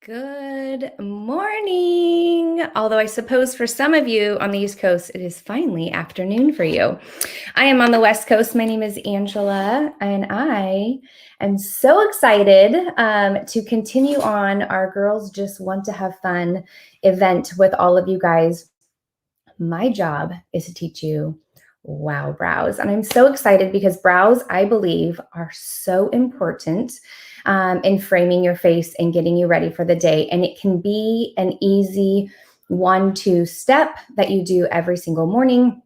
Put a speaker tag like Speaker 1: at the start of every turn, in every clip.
Speaker 1: Good morning. Although I suppose for some of you on the East Coast, it is finally afternoon for you. I am on the West Coast. My name is Angela, and I am so excited to continue on our Girls Just Want to Have Fun event with all of you guys. My job is to teach you wow brows. And I'm so excited because brows, I believe, are so important in framing your face and getting you ready for the day. And it can be an easy 1-2 step that you do every single morning.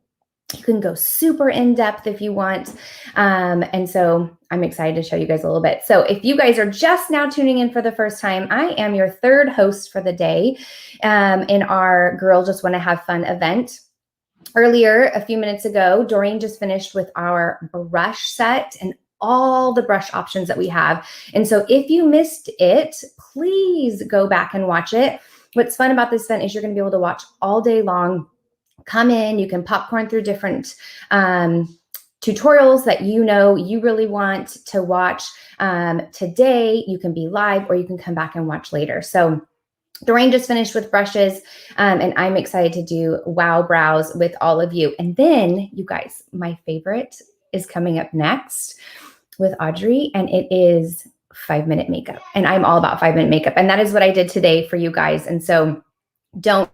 Speaker 1: You can go super in depth if you want. And so I'm excited to show you guys a little bit. So if you guys are just now tuning in for the first time, I am your third host for the day in our Girl Just Want to Have Fun event. Earlier, a few minutes ago, Doreen just finished with our brush set and all the brush options that we have. And so if you missed it, please go back and watch it. What's fun about this event is you're going to be able to watch all day long. Come in, you can popcorn through different tutorials that you know you really want to watch today. You can be live or you can come back and watch later. So Doreen just finished with brushes, and I'm excited to do wow brows with all of you. And then, you guys, my favorite is coming up next with Audrey, and it is 5-minute makeup. And I'm all about 5-minute makeup, and that is what I did today for you guys. And so don't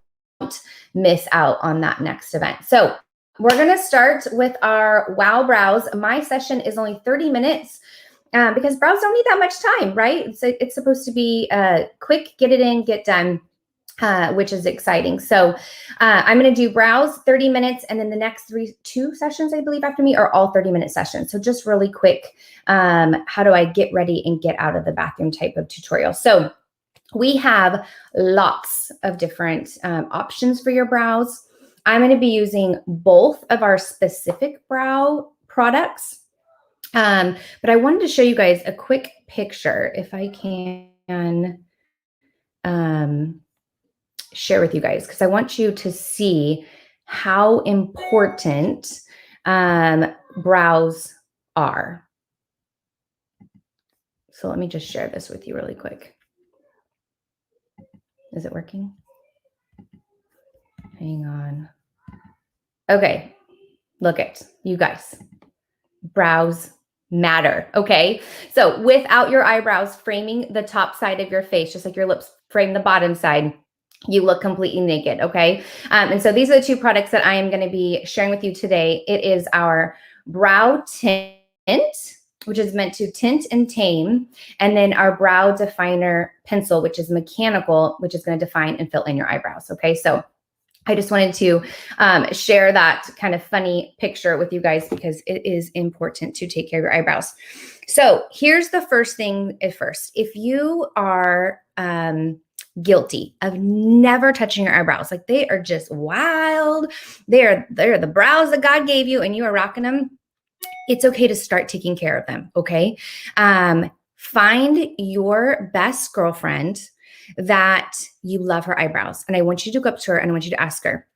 Speaker 1: miss out on that next event. So we're going to start with our wow brows. My session is only 30 minutes. Because brows don't need that much time, right? So it's supposed to be quick, get it in, get done, which is exciting. So I'm going to do brows 30 minutes, and then the next two sessions, I believe, after me are all 30-minute sessions. So just really quick, how do I get ready and get out of the bathroom type of tutorial. So we have lots of different options for your brows. I'm going to be using both of our specific brow products. But I wanted to show you guys a quick picture, if I can share with you guys, because I want you to see how important brows are. So let me just share this with you really quick. Is it working? Hang on. Okay, look it, you guys. Brows matter, okay? So without your eyebrows framing the top side of your face, just like your lips frame the bottom side, you look completely naked, okay? And so these are the two products that I am going to be sharing with you today. It is our brow tint, which is meant to tint and tame, and then our brow definer pencil, which is mechanical, which is going to define and fill in your eyebrows, okay? So I just wanted to share that kind of funny picture with you guys because it is important to take care of your eyebrows. So here's the first thing at first. If you are guilty of never touching your eyebrows, like they are just wild, they're the brows that God gave you and you are rocking them, it's okay to start taking care of them, okay? Find your best girlfriend that you love her eyebrows. And I want you to go up to her and I want you to ask her,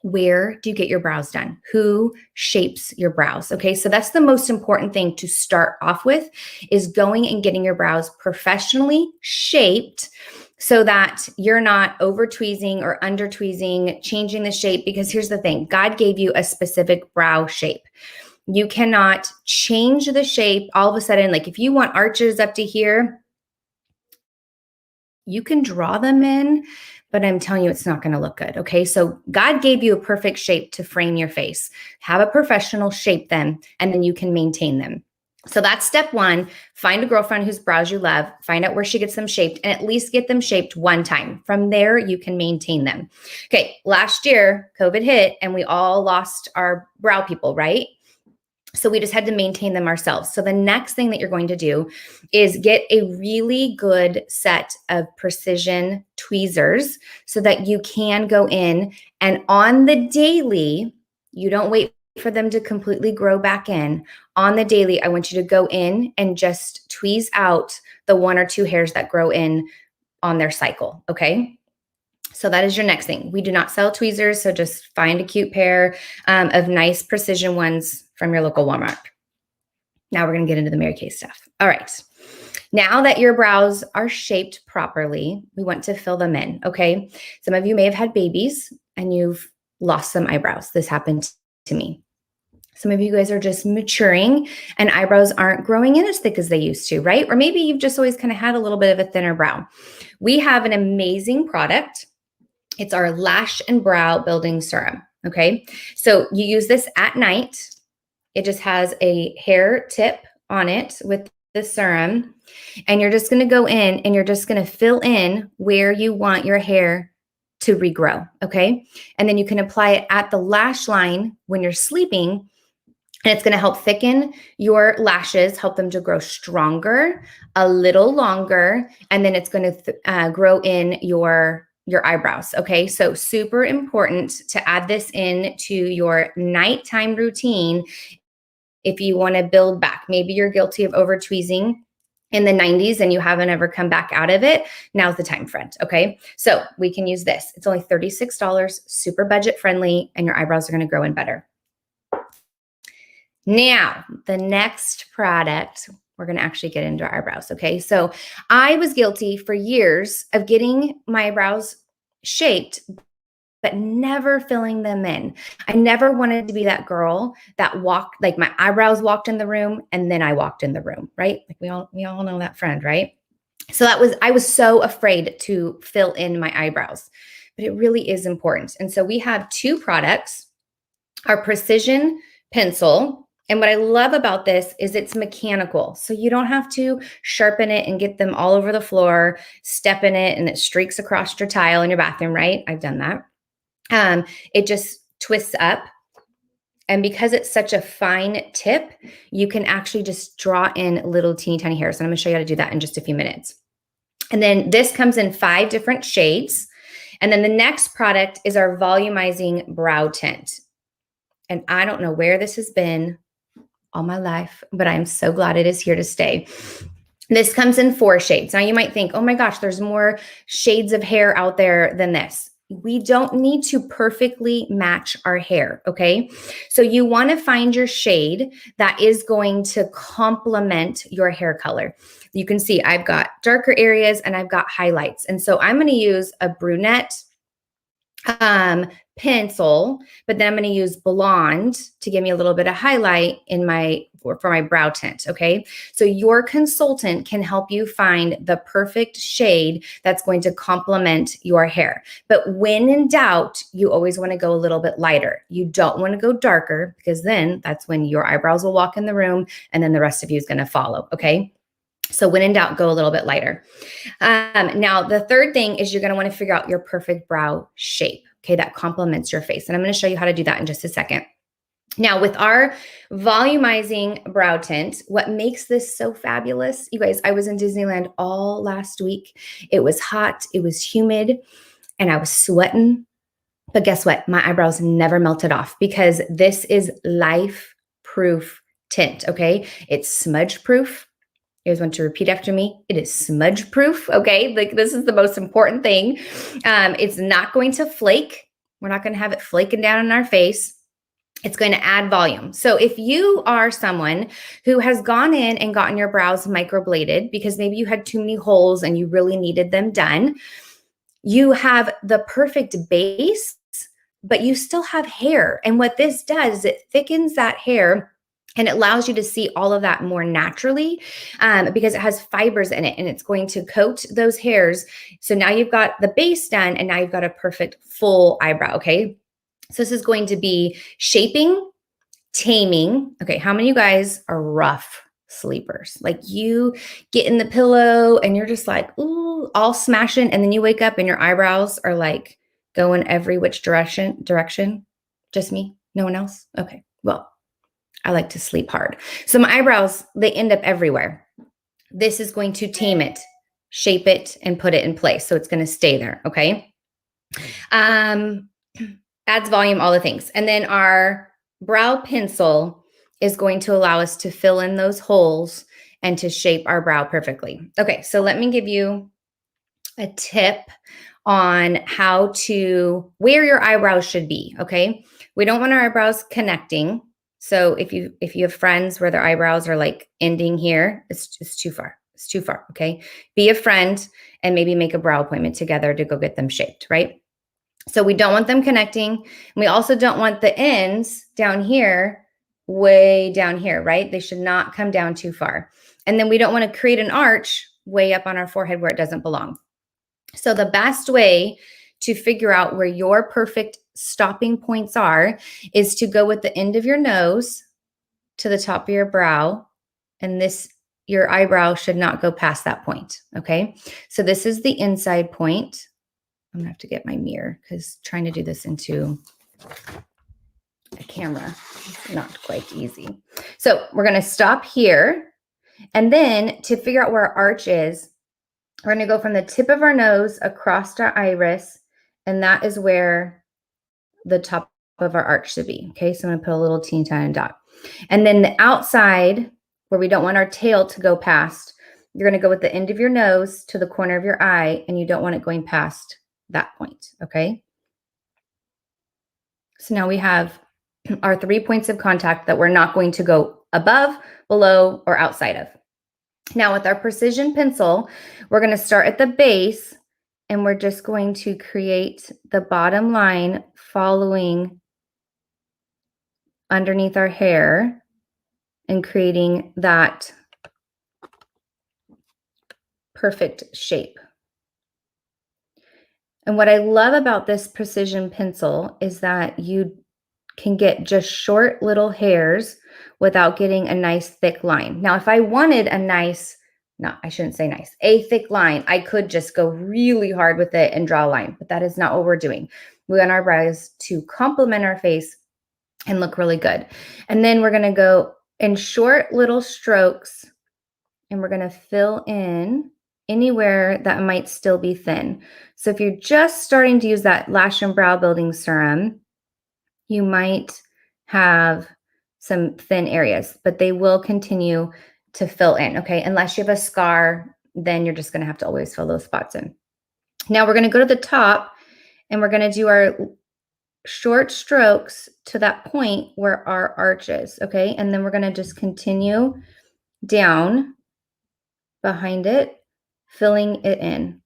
Speaker 1: where do you get your brows done? Who shapes your brows? Okay, so that's the most important thing to start off with, is going and getting your brows professionally shaped so that you're not over tweezing or under tweezing, changing the shape. Because here's the thing, God gave you a specific brow shape. You cannot change the shape all of a sudden. Like if you want arches up to here, you can draw them in, but I'm telling you, it's not going to look good. Okay. So God gave you a perfect shape to frame your face. Have a professional shape them, and then you can maintain them. So that's step one. Find a girlfriend whose brows you love, find out where she gets them shaped, and at least get them shaped one time. From there, you can maintain them. Okay. Last year, COVID hit and we all lost our brow people, right? So we just had to maintain them ourselves. So the next thing that you're going to do is get a really good set of precision tweezers so that you can go in and on the daily, you don't wait for them to completely grow back in. On the daily, I want you to go in and just tweeze out the 1 or 2 hairs that grow in on their cycle, okay? So that is your next thing. We do not sell tweezers, so just find a cute pair of nice precision ones from your local Walmart. Now we're going to get into the Mary Kay stuff. All right. Now that your brows are shaped properly, we want to fill them in, okay? Some of you may have had babies and you've lost some eyebrows. This happened to me. Some of you guys are just maturing and eyebrows aren't growing in as thick as they used to, right? Or maybe you've just always kind of had a little bit of a thinner brow. We have an amazing product. It's our Lash and Brow Building Serum, okay? So you use this at night. It just has a hair tip on it with the serum, and you're just gonna go in and you're just gonna fill in where you want your hair to regrow, okay? And then you can apply it at the lash line when you're sleeping, and it's gonna help thicken your lashes, help them to grow stronger, a little longer, and then it's gonna grow in your eyebrows, okay? So super important to add this into your nighttime routine if you wanna build back. Maybe you're guilty of over tweezing in the 90s and you haven't ever come back out of it. Now's the time, friend, okay? So we can use this. It's only $36, super budget friendly, and your eyebrows are gonna grow in better. Now, the next product, we're gonna actually get into our eyebrows, okay? So I was guilty for years of getting my eyebrows shaped, but never filling them in. I never wanted to be that girl that walked, like my eyebrows walked in the room and then I walked in the room, right? Like we all know that friend, right? So I was so afraid to fill in my eyebrows, but it really is important. And so we have two products, our Precision Pencil. And what I love about this is it's mechanical. So you don't have to sharpen it and get them all over the floor, step in it, and it streaks across your tile in your bathroom, right? I've done that. It just twists up. And because it's such a fine tip, you can actually just draw in little teeny tiny hairs. And I'm gonna show you how to do that in just a few minutes. And then this comes in 5 different shades. And then the next product is our volumizing brow tint. And I don't know where this has been all my life, but I'm so glad it is here to stay. This comes in 4 shades. Now you might think, oh my gosh, there's more shades of hair out there than this. We don't need to perfectly match our hair, okay? So you want to find your shade that is going to complement your hair color. You can see I've got darker areas and I've got highlights. And so I'm going to use a brunette pencil, but then I'm going to use blonde to give me a little bit of highlight in for my brow tint, okay? So your consultant can help you find the perfect shade that's going to complement your hair. But when in doubt, you always want to go a little bit lighter. You don't want to go darker because then that's when your eyebrows will walk in the room and then the rest of you is going to follow, okay? So when in doubt, go a little bit lighter. Now, the third thing is you're going to want to figure out your perfect brow shape, okay, that complements your face. And I'm going to show you how to do that in just a second. Now, with our volumizing brow tint, what makes this so fabulous, you guys, I was in Disneyland all last week. It was hot, it was humid, and I was sweating. But guess what? My eyebrows never melted off because this is life-proof tint, okay? It's smudge-proof. You guys want to repeat after me? It is smudge proof, okay? Like this is the most important thing. It's not going to flake. We're not going to have it flaking down in our face. It's going to add volume. So if you are someone who has gone in and gotten your brows microbladed because maybe you had too many holes and you really needed them done, you have the perfect base, but you still have hair. And what this does is it thickens that hair and it allows you to see all of that more naturally because it has fibers in it and it's going to coat those hairs. So now you've got the base done and now you've got a perfect full eyebrow, okay? So this is going to be shaping, taming. Okay, how many of you guys are rough sleepers? Like you get in the pillow and you're just like, ooh, all smashing. And then you wake up and your eyebrows are like going every which direction. Just me? No one else? Okay, well, I like to sleep hard. So my eyebrows, they end up everywhere. This is going to tame it, shape it, and put it in place. So it's going to stay there, okay? Adds volume, all the things. And then our brow pencil is going to allow us to fill in those holes and to shape our brow perfectly. Okay, so let me give you a tip on where your eyebrows should be, okay? We don't want our eyebrows connecting. So if you have friends where their eyebrows are like ending here, it's too far. It's too far, okay? Be a friend and maybe make a brow appointment together to go get them shaped, right? So we don't want them connecting. We also don't want the ends down here, way down here, right? They should not come down too far. And then we don't want to create an arch way up on our forehead where it doesn't belong. So the best way to figure out where your perfect stopping points are is to go with the end of your nose to the top of your brow, and your eyebrow should not go past that point, okay? So this is the inside point. I'm gonna have to get my mirror because trying to do this into a camera is not quite easy. So we're gonna stop here, and then to figure out where our arch is, we're gonna go from the tip of our nose across our iris, and that is where the top of our arch should be, okay? So I'm gonna put a little teeny tiny dot. And then the outside, where we don't want our tail to go past, you're gonna go with the end of your nose to the corner of your eye, and you don't want it going past that point, okay? So now we have our 3 points of contact that we're not going to go above, below, or outside of. Now with our precision pencil, we're going to start at the base, and we're just going to create the bottom line following underneath our hair and creating that perfect shape. And what I love about this precision pencil is that you can get just short little hairs without getting a nice thick line. Now, if I wanted a thick line, I could just go really hard with it and draw a line, but that is not what we're doing. We want our brows to complement our face and look really good. And then we're gonna go in short little strokes, and we're gonna fill in anywhere that might still be thin. So if you're just starting to use that lash and brow building serum, you might have some thin areas, but they will continue to fill in, okay? Unless you have a scar, then you're just gonna have to always fill those spots in. Now we're gonna go to the top, and we're gonna do our short strokes to that point where our arch is, okay? And then we're gonna just continue down behind it, filling it in.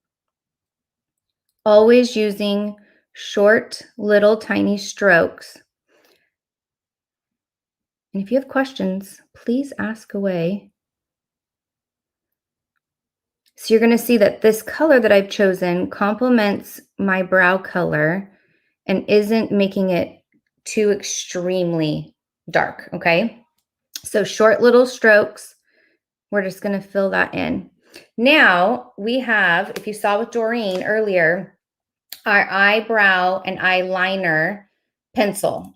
Speaker 1: Always using short, little, tiny strokes. And if you have questions, please ask away. So you're going to see that this color that I've chosen complements my brow color and isn't making it too extremely dark, okay? So short little strokes, we're just going to fill that in. Now we have, if you saw with Doreen earlier, our eyebrow and eyeliner pencil,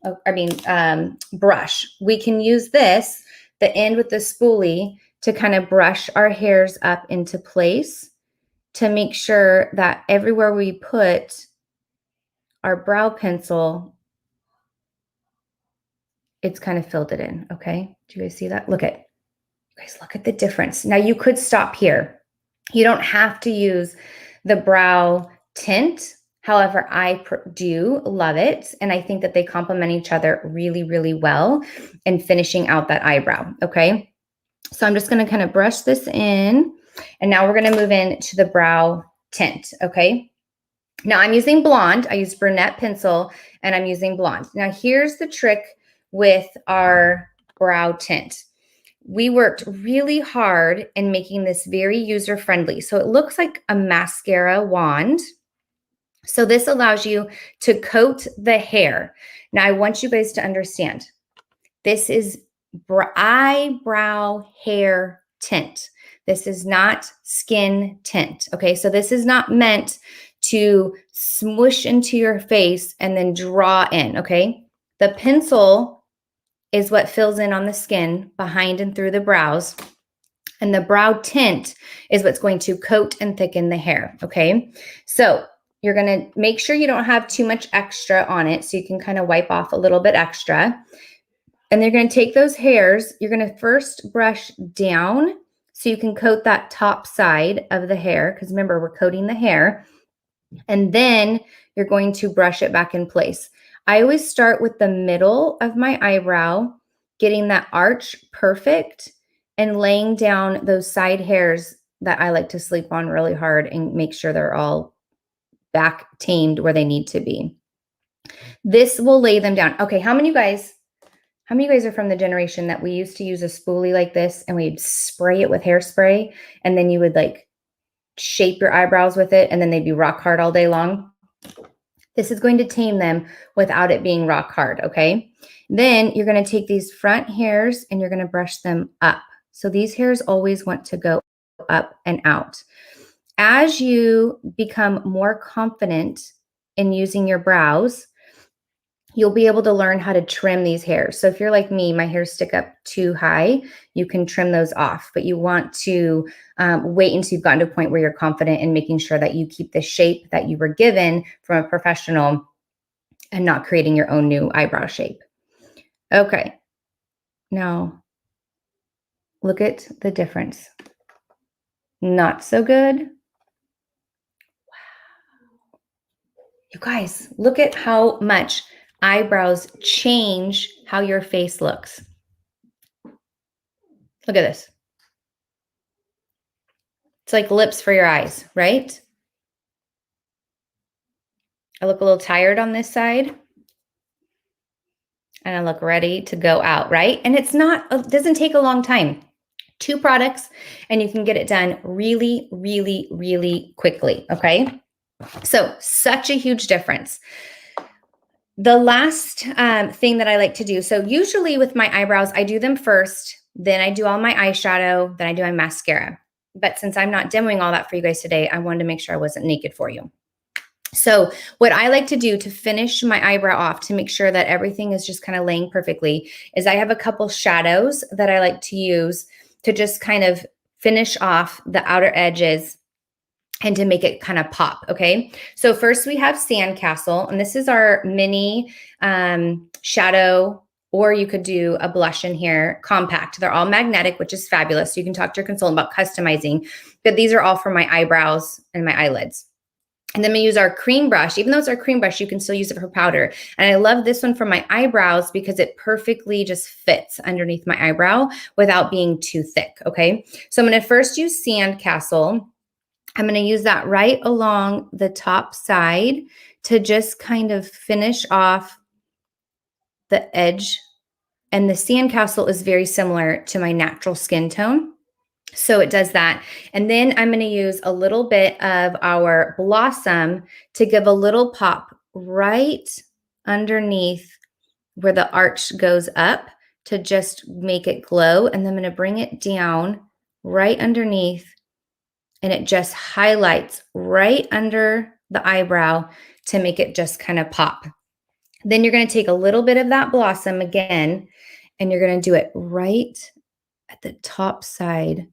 Speaker 1: brush. We can use this, the end with the spoolie, to kind of brush our hairs up into place to make sure that everywhere we put our brow pencil, it's kind of filled it in, okay? Do you guys see that? Look at the difference. Now you could stop here. You don't have to use the brow tint. However, I do love it, and I think that they complement each other really, really well in finishing out that eyebrow, okay? So I'm just gonna kind of brush this in, and now we're gonna move into the brow tint, okay? Now I'm using blonde. I used brunette pencil, and I'm using blonde. Now here's the trick with our brow tint. We worked really hard in making this very user-friendly. So it looks like a mascara wand. So this allows you to coat the hair. Now I want you guys to understand, this is eyebrow hair tint. This is not skin tint, okay? So this is not meant to smoosh into your face and then draw in, okay? The pencil is what fills in on the skin behind and through the brows. And the brow tint is what's going to coat and thicken the hair, okay? So you're gonna make sure you don't have too much extra on it, so you can kind of wipe off a little bit extra. And you're gonna take those hairs, you're gonna first brush down so you can coat that top side of the hair, because remember, we're coating the hair. And then you're going to brush it back in place. I always start with the middle of my eyebrow, getting that arch perfect, and laying down those side hairs that I like to sleep on really hard and make sure they're all back tamed where they need to be. This will lay them down. Okay, how many of you guys are from the generation that we used to use a spoolie like this and we'd spray it with hairspray and then you would like shape your eyebrows with it and then they'd be rock hard all day long? This is going to tame them without it being rock hard, okay? Then you're going to take these front hairs and you're going to brush them up. So these hairs always want to go up and out. As you become more confident in using your brows, you'll be able to learn how to trim these hairs. So if you're like me, my hairs stick up too high, you can trim those off, but you want to wait until you've gotten to a point where you're confident in making sure that you keep the shape that you were given from a professional and not creating your own new eyebrow shape. Okay, now look at the difference. Not so good. Wow. You guys, look at how much eyebrows change how your face looks. Look at this. It's like lips for your eyes, right? I look a little tired on this side. And I look ready to go out, right? And it doesn't take a long time. 2 products and you can get it done really, really, really quickly, okay? So such a huge difference. The last thing that I like to do, so usually with my eyebrows, I do them first, then I do all my eyeshadow, then I do my mascara. But since I'm not demoing all that for you guys today, I wanted to make sure I wasn't naked for you. So what I like to do to finish my eyebrow off to make sure that everything is just kind of laying perfectly is I have a couple shadows that I like to use to just kind of finish off the outer edges and to make it kind of pop, okay? So first we have Sandcastle, and this is our mini shadow, or you could do a blush in here, compact. They're all magnetic, which is fabulous. So you can talk to your consultant about customizing, but these are all for my eyebrows and my eyelids. And then we use our cream brush. Even though it's our cream brush, you can still use it for powder. And I love this one for my eyebrows because it perfectly just fits underneath my eyebrow without being too thick, okay? So I'm gonna first use Sandcastle. I'm gonna use that right along the top side to just kind of finish off the edge. And the Sandcastle is very similar to my natural skin tone. So it does that. And then I'm going to use a little bit of our Blossom to give a little pop right underneath where the arch goes up to just make it glow. And then I'm going to bring it down right underneath, and it just highlights right under the eyebrow to make it just kind of pop. Then you're going to take a little bit of that Blossom again, and you're going to do it right at the top side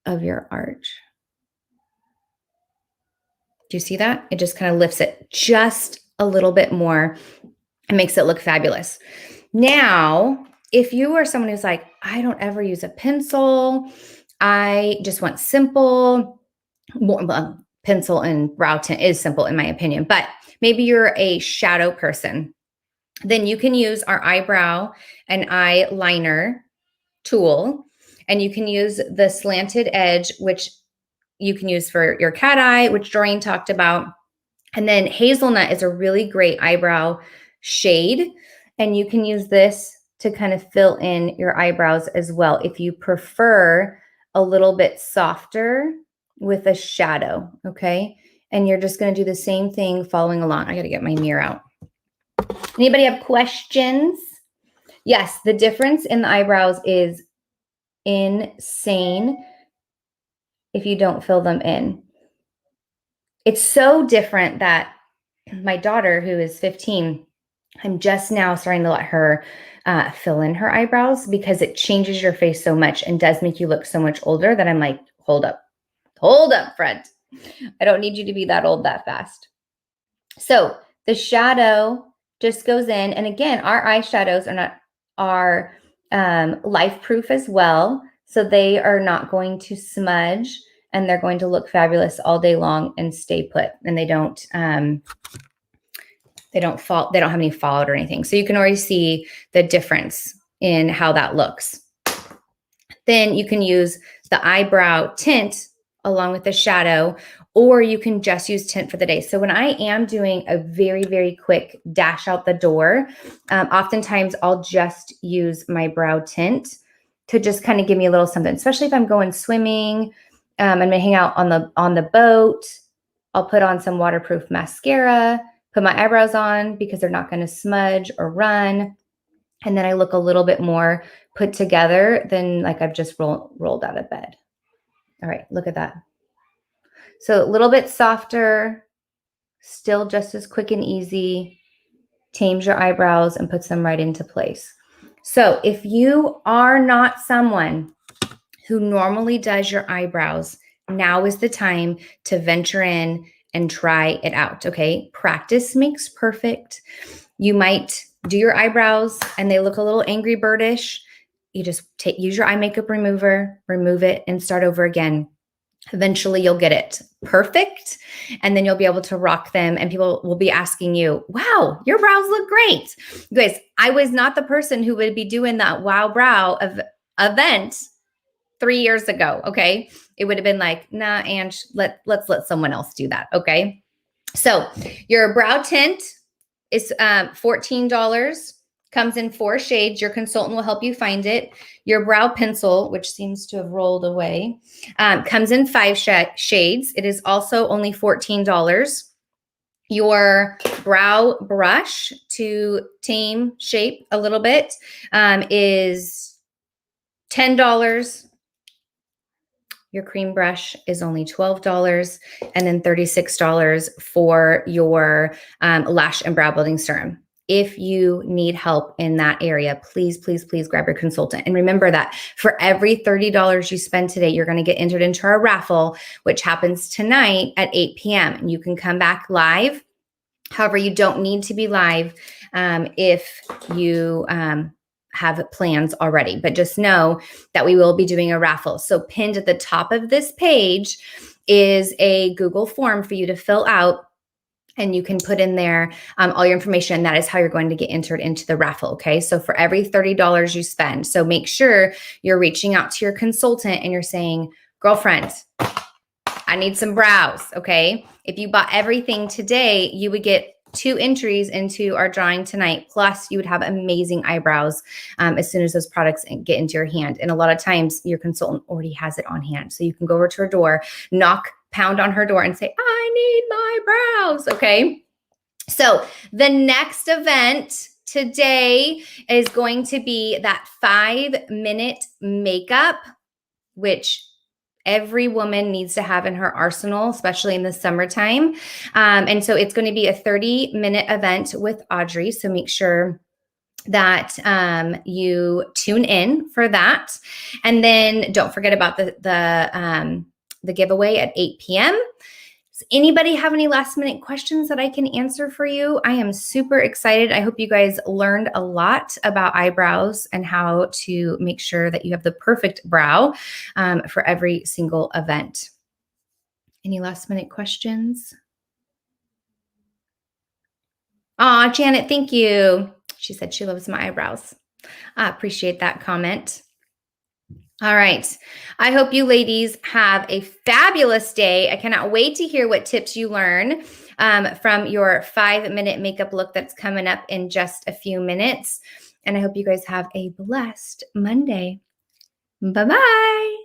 Speaker 1: of your arch. Do you see that? It just kind of lifts it just a little bit more and makes it look fabulous. Now, if you are someone who's like, I don't ever use a pencil, I just want simple, pencil and brow tint is simple in my opinion, but maybe you're a shadow person, then you can use our eyebrow and eyeliner tool. And you can use the slanted edge, which you can use for your cat eye, which Doreen talked about. And then Hazelnut is a really great eyebrow shade. And you can use this to kind of fill in your eyebrows as well if you prefer a little bit softer with a shadow, okay? And you're just going to do the same thing following along. I got to get my mirror out. Anybody have questions? Yes, the difference in the eyebrows is insane if you don't fill them in. It's so different that my daughter, who is 15, I'm just now starting to let her fill in her eyebrows because it changes your face so much and does make you look so much older that I'm like, hold up, friend. I don't need you to be that old that fast. So the shadow just goes in. And again, our eyeshadows are life proof as well. So they are not going to smudge and they're going to look fabulous all day long and stay put. And they don't fall, they don't have any fallout or anything. So you can already see the difference in how that looks. Then you can use the eyebrow tint along with the shadow, or you can just use tint for the day. So when I am doing a very, very quick dash out the door, oftentimes I'll just use my brow tint to just kind of give me a little something, especially if I'm going swimming, I'm gonna hang out on the boat. I'll put on some waterproof mascara, put my eyebrows on because they're not gonna smudge or run. And then I look a little bit more put together than like I've just rolled out of bed. All right, look at that. So a little bit softer, still just as quick and easy, tames your eyebrows and puts them right into place. So if you are not someone who normally does your eyebrows, now is the time to venture in and try it out, okay? Practice makes perfect. You might do your eyebrows and they look a little Angry Birdish. You just use your eye makeup remover, remove it, and start over again. Eventually you'll get it perfect, and then you'll be able to rock them, and people will be asking you, wow, your brows look great. You guys, I was not the person who would be doing that wow brow event 3 years ago, okay? It would have been like, nah, Ange, let's let someone else do that, okay? So your brow tint is $14. Comes in 4 shades. Your consultant will help you find it. Your brow pencil, which seems to have rolled away, comes in 5 shades. It is also only $14. Your brow brush to tame shape a little bit is $10. Your cream brush is only $12, and then $36 for your lash and brow building serum. If you need help in that area, please, please, please grab your consultant. And remember that for every $30 you spend today, you're going to get entered into our raffle, which happens tonight at 8 p.m. And you can come back live. However, you don't need to be live if you have plans already, but just know that we will be doing a raffle. So pinned at the top of this page is a Google form for you to fill out, and you can put in there all your information. That is how you're going to get entered into the raffle, okay? So for every $30 you spend, so make sure you're reaching out to your consultant and you're saying, girlfriend, I need some brows, okay? If you bought everything today, you would get 2 entries into our drawing tonight. Plus, you would have amazing eyebrows as soon as those products get into your hand. And a lot of times, your consultant already has it on hand. So you can go over to her door, pound on her door and say, I need my brows, okay? So the next event today is going to be that 5-minute makeup, which every woman needs to have in her arsenal, especially in the summertime. And so it's going to be a 30-minute event with Audrey. So make sure that you tune in for that. And then don't forget about the giveaway at 8 p.m. Does anybody have any last minute questions that I can answer for you? I am super excited. I hope you guys learned a lot about eyebrows and how to make sure that you have the perfect brow for every single event. Any last minute questions? Aw, Janet, thank you. She said she loves my eyebrows. I appreciate that comment. All right. I hope you ladies have a fabulous day. I cannot wait to hear what tips you learn from your 5-minute makeup look that's coming up in just a few minutes. And I hope you guys have a blessed Monday. Bye-bye.